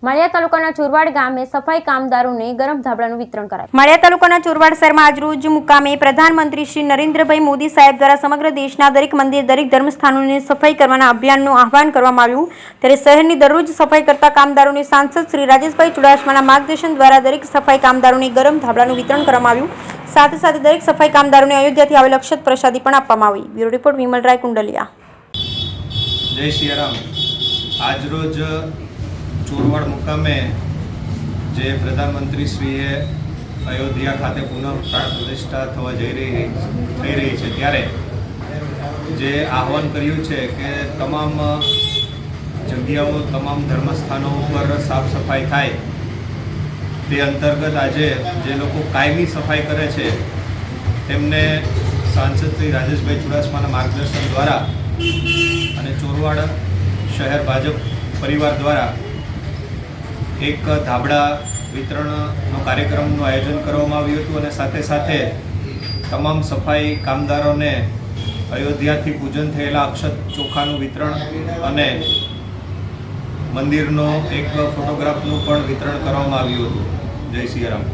માળિયા તાલુકાના ચોરવાડ ગામે સફાઈ કામદારોને ગરમ ધાબળાનું વિતરણ કરાયું। માળિયા તાલુકાના ચોરવાડ શહેરમાં આજરોજ મુકામે પ્રધાનમંત્રી શ્રી નરેન્દ્રભાઈ મોદી સાહેબ દ્વારા સમગ્ર દેશના દરેક મંદિર, દરેક ધર્મસ્થાનોની સફાઈ કરવાના અભિયાનનું આહવાન કરવામાં આવ્યું। ત્યારે શહેરની દરરોજ સફાઈ કરતા કામદારોને સાંસદ શ્રી રાજેશભાઈ ચુડાસમાના માર્ગદર્શન દ્વારા દરેક સફાઈ કામદારોને ગરમ ધાબળાનું વિતરણ કરવામાં આવ્યું। સાથે સાથે દરેક સફાઈ કામદારોને અયોધ્યાથી આવેલ અક્ષત પ્રસાદી પણ આપવામાં આવી। Bureau report Vimal Rai Kundaliya. જય શ્રી રામ। આજરોજ ચોરવાડ મુકામે જે પ્રધાનમંત્રીશ્રીએ અયોધ્યા ખાતે પુનઃ પ્રાણ પ્રતિષ્ઠા થવા થઈ રહી છે ત્યારે જે આહવાન કર્યું છે કે તમામ જગ્યાઓ, તમામ ધર્મસ્થાનો ઉપર સાફ સફાઈ થાય તે અંતર્ગત આજે જે લોકો કાયમી સફાઈ કરે છે તેમને સાંસદ શ્રી રાજેશભાઈ ચુડાસમાના માર્ગદર્શન દ્વારા અને ચોરવાડ શહેર ભાજપ પરિવાર દ્વારા એક ધાબળા વિતરણનો કાર્યક્રમનું આયોજન કરવામાં આવ્યું હતું અને સાથે સાથે તમામ સફાઈ કામદારોને અયોધ્યાથી પૂજન થયેલા અક્ષત ચોખાનું વિતરણ અને મંદિરનો એક ફોટોગ્રાફનું પણ વિતરણ કરવામાં આવ્યું હતું। જય શ્રી રામ।